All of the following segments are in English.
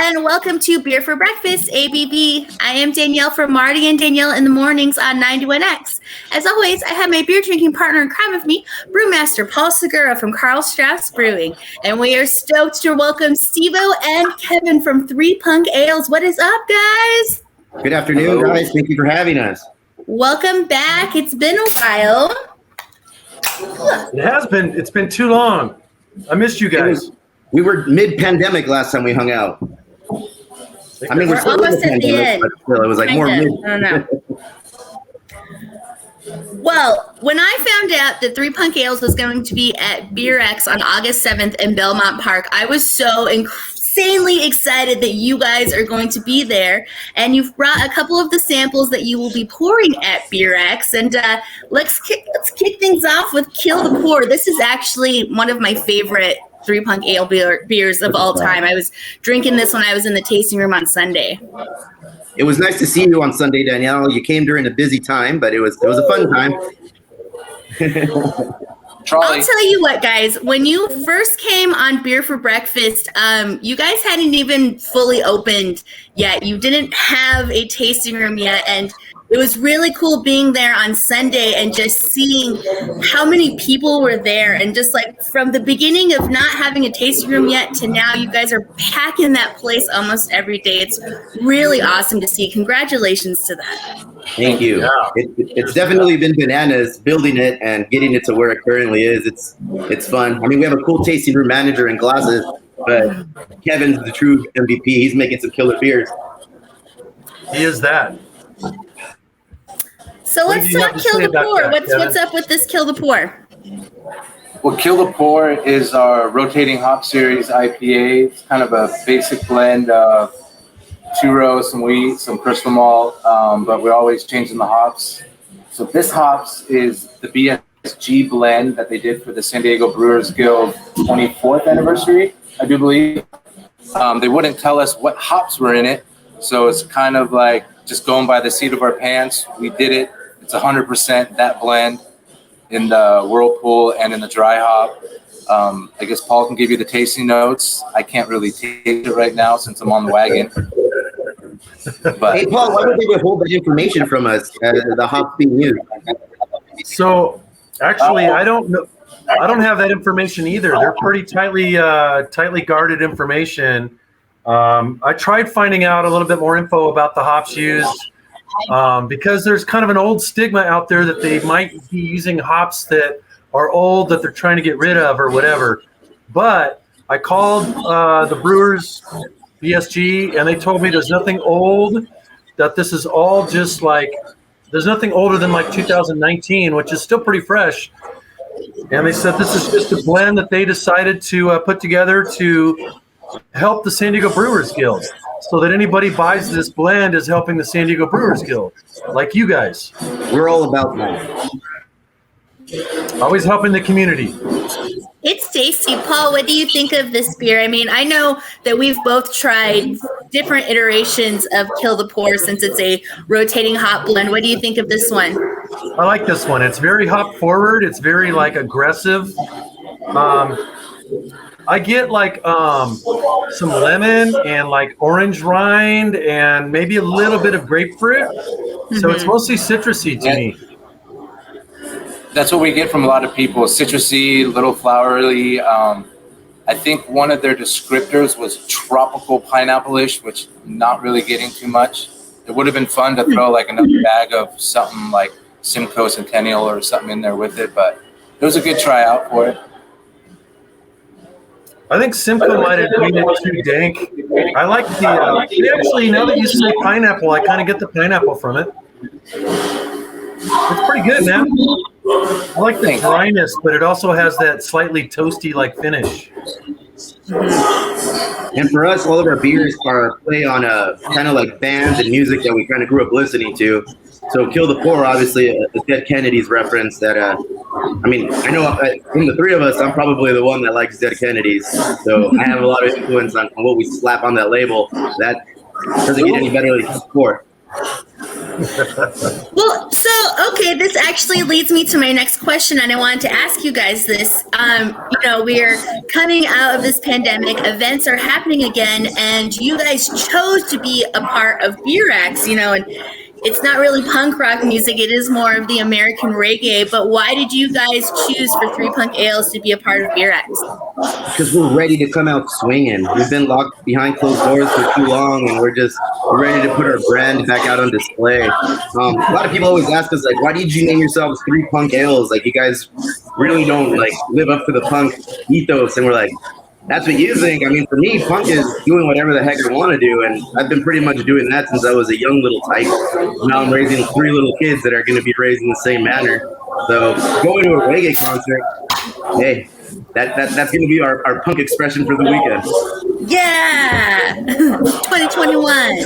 and welcome to Beer for Breakfast, ABV. I am Danielle from Marty and Danielle in the mornings on 91X. As always, I have my beer drinking partner in crime with me, Brewmaster Paul Segura from Karl Strauss Brewing. And we are stoked to welcome Steve-O and Kevin from Thr3e Punk Ales. What is up, guys? Good afternoon, guys. Thank you for having us. Welcome back. It's been a while. It has been. It's been too long. I missed you guys. We were mid-pandemic last time we hung out. I mean, we're almost at the end. But still, it was like more mid. I don't know. Well, when I found out that Thr3e Punk Ales was going to be at BeerX on August 7th in Belmont Park, I was so insanely excited that you guys are going to be there. And you've brought a couple of the samples that you will be pouring at BeerX. And let's kick things off with Kill the Pour. This is actually one of my favorite Thr3e Punk Ale beers of all time. I was drinking this when I was in the tasting room on Sunday. It was nice to see you on Sunday, Danielle. You came during a busy time, but it was a fun time. I'll tell you what, guys. When you first came on Beer for Breakfast, you guys hadn't even fully opened yet. You didn't have a tasting room yet, and it was really cool being there on Sunday and just seeing how many people were there. And just like from the beginning of not having a tasting room yet to now, you guys are packing that place almost every day. It's really awesome to see. Congratulations to that. Thank you. Yeah. It's definitely been bananas building it and getting it to where it currently is. It's fun. I mean, we have a cool tasting room manager in glasses, but Kevin's the true MVP. He's making some killer beers. He is that. So let's talk Kill the Pour. What's up with this Kill the Pour? Well, Kill the Pour is our rotating hop series IPA. It's kind of a basic blend of churro, some wheat, some crystal malt, but we're always changing the hops. So this hops is the BSG blend that they did for the San Diego Brewers Guild 24th anniversary, I do believe. They wouldn't tell us what hops were in it, so it's kind of like just going by the seat of our pants. We did it. It's 100% that blend in the whirlpool and in the dry hop. I guess Paul can give you the tasting notes. I can't really taste it right now since I'm on the wagon. But hey, Paul, why would they withhold that information from us? The hops being used. So, actually, I don't know. I don't have that information either. They're pretty tightly guarded information. I tried finding out a little bit more info about the hops used because there's kind of an old stigma out there that they might be using hops that are old that they're trying to get rid of or whatever. But I called the Brewers BSG and they told me there's nothing old, that this is all just like, there's nothing older than like 2019, which is still pretty fresh. And they said this is just a blend that they decided to put together to help the San Diego Brewers Guild, so that anybody buys this blend is helping the San Diego Brewers Guild, like you guys. We're all about that. Always helping the community. It's tasty. Paul, what do you think of this beer? I mean, I know that we've both tried different iterations of Kill the Pour since it's a rotating hop blend. What do you think of this one? I like this one. It's very hop forward. It's very like aggressive. I get like some lemon and like orange rind and maybe a little bit of grapefruit. Mm-hmm. So it's mostly citrusy to me. That's what we get from a lot of people. Citrusy, little flowery. I think one of their descriptors was tropical pineapple-ish, which not really getting too much. It would have been fun to throw like another bag of something like Simcoe Centennial or something in there with it, but it was a good tryout for it. I think Simcoe might have been too dank. I like the, actually, now that you say pineapple, I kind of get the pineapple from it. It's pretty good, man. I like the dryness, but it also has that slightly toasty like finish. And for us, all of our beers are play on a kind of like bands and music that we kind of grew up listening to. So Kill the Pour, obviously, is Dead Kennedys reference that, I mean, I know from the three of us, I'm probably the one that likes Dead Kennedys. So I have a lot of influence on what we slap on that label. That doesn't get any better than Kill the Pour. Well, so, okay, this actually leads me to my next question, and I wanted to ask you guys this. We're coming out of this pandemic, events are happening again, and you guys chose to be a part of BeerX, and it's not really punk rock music, it is more of the American reggae, but why did you guys choose for Thr3e Punk Ales to be a part of BeerX? Because we're ready to come out swinging. We've been locked behind closed doors for too long, and we're ready to put our brand back out on display. A lot of people always ask us, like, why did you name yourselves Thr3e Punk Ales? Like, you guys really don't, like, live up to the punk ethos. And we're like, that's what you think. I mean, for me, punk is doing whatever the heck I want to do, and I've been pretty much doing that since I was a young little tyke. Now I'm raising 3 little kids that are going to be raised in the same manner. So going to a reggae concert, hey, that's going to be our punk expression for the weekend. Yeah, 2021.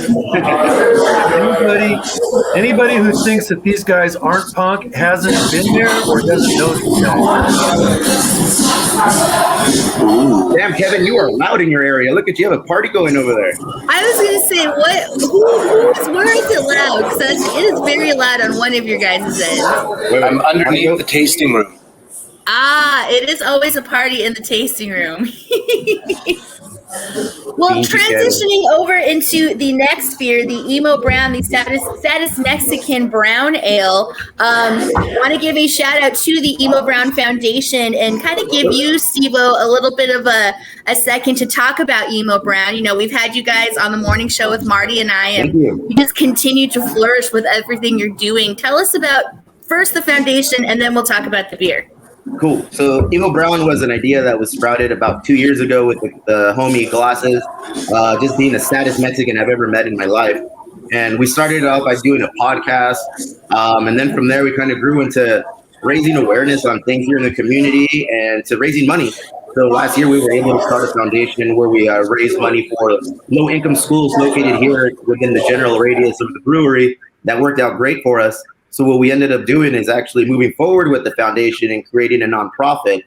Anybody who thinks that these guys aren't punk hasn't been there or doesn't know these guys. Damn, Kevin, you are loud in your area. Look at you, have a party going over there. I was going to say, where is it loud? Because it is very loud on one of your guys' ends. I'm underneath the tasting room. It is always a party in the tasting room. Well, transitioning over into the next beer, the Emo Brown, the Saddest Mexican Brown Ale. Want to give a shout out to the Emo Brown Foundation and kind of give you, Steve-O, a little bit of a second to talk about Emo Brown. We've had you guys on the morning show with Marty and I, and you just continue to flourish with everything you're doing. Tell us about first the foundation, and then we'll talk about the beer. Cool. So Emo Brown was an idea that was sprouted about 2 years ago with the homie Glasses, just being the saddest Mexican I've ever met in my life. And we started off by doing a podcast. And then from there, we kind of grew into raising awareness on things here in the community and to raising money. So last year, we were able to start a foundation where we raise money for low-income schools located here within the general radius of the brewery. That worked out great for us. So what we ended up doing is actually moving forward with the foundation and creating a nonprofit.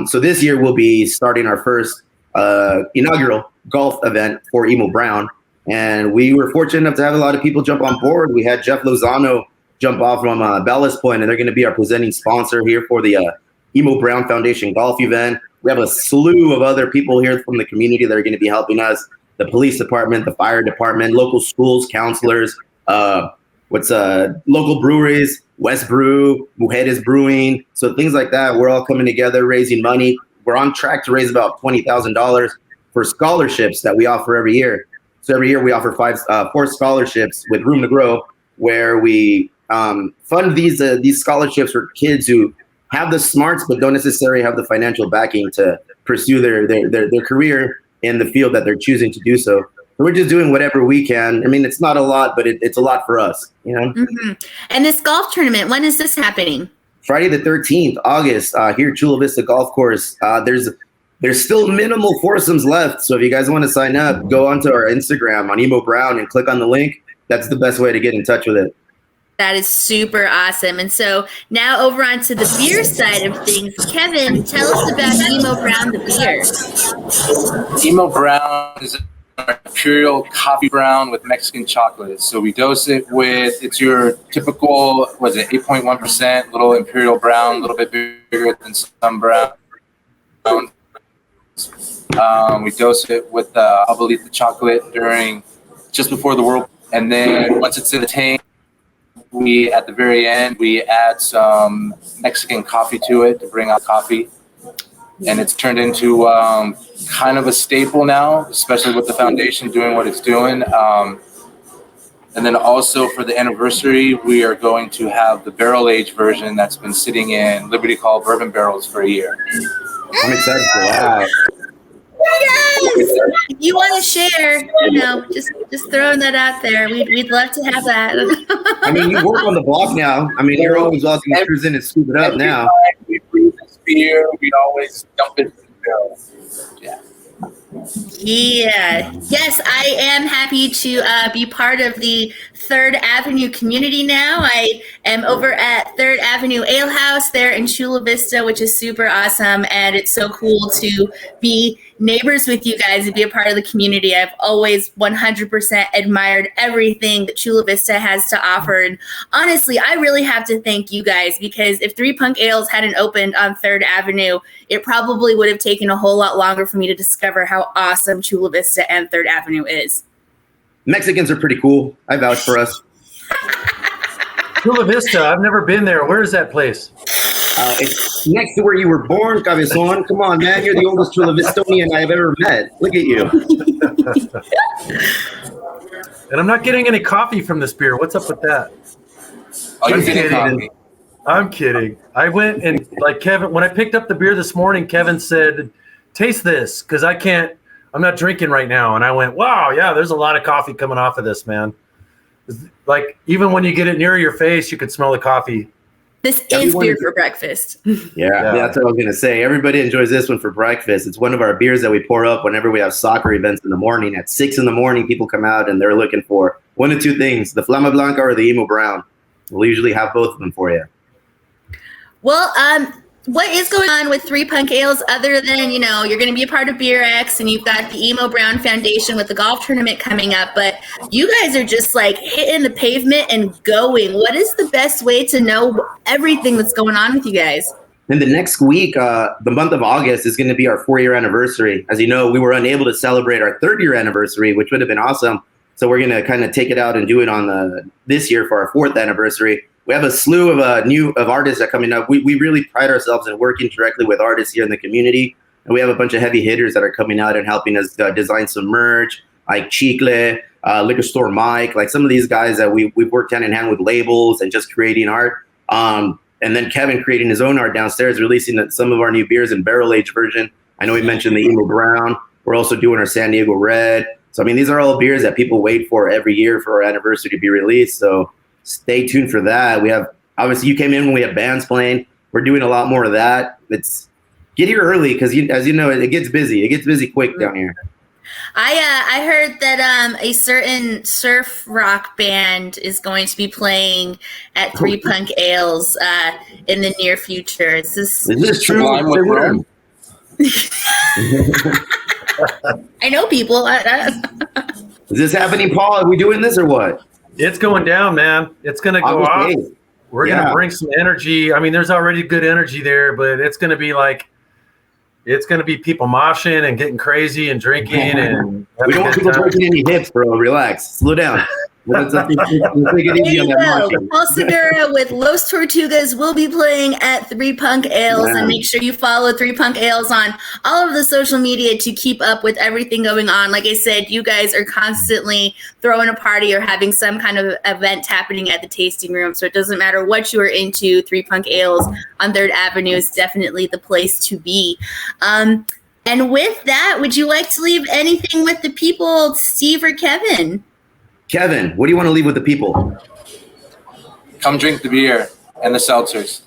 So this year we'll be starting our first inaugural golf event for Emo Brown. And we were fortunate enough to have a lot of people jump on board. We had Jeff Lozano jump off from Ballast Point, and they're going to be our presenting sponsor here for the Emo Brown Foundation golf event. We have a slew of other people here from the community that are going to be helping us. The police department, the fire department, local schools, counselors, local breweries, West Brew, Mujeres Brewing. So things like that. We're all coming together, raising money. We're on track to raise about $20,000 for scholarships that we offer every year. So every year we offer 4 scholarships with Room to Grow, where we fund these scholarships for kids who have the smarts but don't necessarily have the financial backing to pursue their career in the field that they're choosing to do so. We're just doing whatever we can. I mean, it's not a lot, but it's a lot for us, Mm-hmm. And this golf tournament, when is this happening? Friday the 13th, August, here at Chula Vista Golf Course. There's still minimal foursomes left. So if you guys want to sign up, go onto our Instagram on Emo Brown and click on the link. That's the best way to get in touch with it. That is super awesome. And so now over onto the beer side of things. Kevin, tell us about Emo Brown, the beer. Emo Brown is our Imperial coffee brown with Mexican chocolate. So we dose it with, it's your typical, 8.1%, little Imperial brown, a little bit bigger than some brown. We dose it with Abuelita chocolate just before the World. And then once it's in the tank, at the very end, we add some Mexican coffee to it to bring out coffee. And it's turned into kind of a staple now, especially with the foundation doing what it's doing. And then also for the anniversary, we are going to have the barrel-aged version that's been sitting in Liberty Hall bourbon barrels for a year. I'm excited for that. Yes! If you want to share, just throwing that out there. We'd love to have that. I mean, you work on the block now. I mean, you're always welcome to cruise in and scoop it up now. We brew this beer, we always dump it in the barrel. Yeah. Yeah. Yes, I am happy to be part of the 3rd Avenue community now. I am over at 3rd Avenue Ale House there in Chula Vista, which is super awesome. And it's so cool to be neighbors with you guys and be a part of the community. I've always 100% admired everything that Chula Vista has to offer. And honestly, I really have to thank you guys, because if Thr3e Punk Ales hadn't opened on 3rd Avenue, it probably would have taken a whole lot longer for me to discover how awesome Chula Vista and 3rd Avenue is. Mexicans are pretty cool. I vouch for us. Chula Vista, I've never been there. Where is that place? It's next to where you were born, Cabezon. Come on, man. You're the oldest Chula Vistonian I've ever met. Look at you. And I'm not getting any coffee from this beer. What's up with that? Oh, you're getting coffee. I'm kidding. I went and, like, Kevin, when I picked up the beer this morning, Kevin said, taste this, because I'm not drinking right now. And I went, wow, yeah, there's a lot of coffee coming off of this, man. Like, even when you get it near your face, you could smell the coffee. This is beer for breakfast. Yeah, that's what I was going to say. Everybody enjoys this one for breakfast. It's one of our beers that we pour up whenever we have soccer events in the morning. At 6 in the morning, people come out and they're looking for one of two things, the Flama Blanca or the Emo Brown. We'll usually have both of them for you. Well, what is going on with 3 Punk Ales other than, you're going to be a part of BeerX and you've got the Emo Brown Foundation with the golf tournament coming up, but you guys are just like hitting the pavement and going. What is the best way to know everything that's going on with you guys? In the next week, the month of August is going to be our 4-year anniversary. As you know, we were unable to celebrate our 3rd-year anniversary, which would have been awesome. So we're going to kind of take it out and do it on this year for our 4th anniversary. We have a slew of artists that are coming up. We really pride ourselves in working directly with artists here in the community. And we have a bunch of heavy hitters that are coming out and helping us design some merch, like Chicle, Liquor Store Mike, like some of these guys that we've worked hand in hand with labels and just creating art. And then Kevin creating his own art downstairs, releasing some of our new beers in barrel-aged version. I know we mentioned the Emo Brown. We're also doing our San Diego Red. So, I mean, these are all beers that people wait for every year for our anniversary to be released. So stay tuned for that. We have, obviously, you came in when we have bands playing. We're doing a lot more of that. Get here early because, as you know, it gets busy. It gets busy quick down here. I heard that a certain surf rock band is going to be playing at 3 Punk Ales in the near future. Is this true? I know people. Is this happening, Paul? Are we doing this or what? It's going down, man. It's going to go off. We're going to bring some energy. I mean, there's already good energy there, but it's going to be people moshing and getting crazy and drinking. And we don't want people breaking any hips, bro. Relax. Slow down. Paul Segura with Los Tortugas will be playing at 3 Punk Ales, and make sure you follow 3 Punk Ales on all of the social media to keep up with everything going on. Like I said, you guys are constantly throwing a party or having some kind of event happening at the tasting room, so it doesn't matter what you are into. 3 Punk Ales on 3rd Avenue is definitely the place to be. And with that, would you like to leave anything with the people, Steve or Kevin? Kevin, what do you want to leave with the people? Come drink the beer and the seltzers.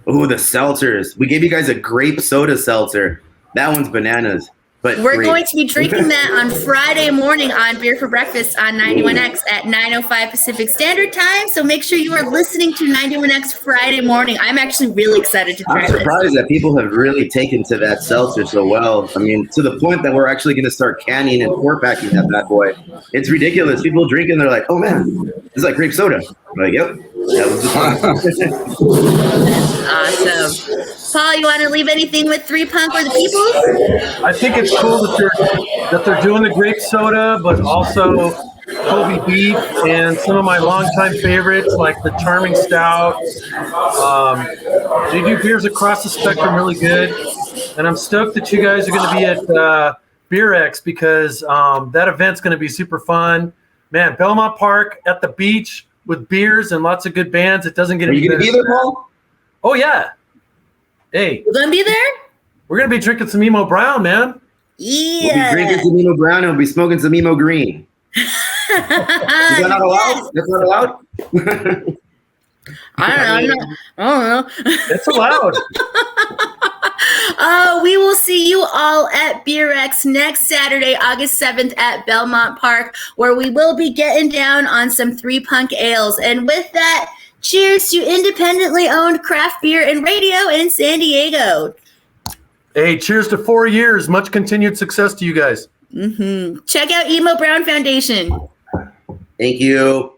Oh, the seltzers. We gave you guys a grape soda seltzer. That one's bananas. But we're going to be drinking that on Friday morning on Beer for Breakfast on 91X at 9:05 Pacific Standard Time. So make sure you are listening to 91X Friday morning. I'm actually really excited to try this. I'm surprised that people have really taken to that seltzer so well. I mean, to the point that we're actually going to start canning and pour packing that bad boy. It's ridiculous. People drinking, they're like, oh man, this is like grape soda. I'm like, yep. That was just awesome. Paul, you want to leave anything with 3 Punk or the people? I think it's cool that they're doing the grape soda, but also Kobe beef and some of my longtime favorites like the Charming Stout. They do beers across the spectrum really good, and I'm stoked that you guys are going to be at BeerX because that event's going to be super fun. Man, Belmont Park at the beach with beers and lots of good bands. It doesn't get any better. Are you going to be there, Paul? Oh, yeah. Hey. You're going to be there? We're going to be drinking some Emo Brown, man. Yeah. We'll be drinking some Emo Brown and we'll be smoking some Emo Green. Is that not allowed? That's not allowed? I don't know. It's allowed. We will see you all at BeerX next Saturday, August 7th at Belmont Park, where we will be getting down on some Thr3e Punk Ales. And with that, cheers to independently owned craft beer and radio in San Diego. Hey, cheers to 4 years. Much continued success to you guys. Check out Emo Brown Foundation. Thank you.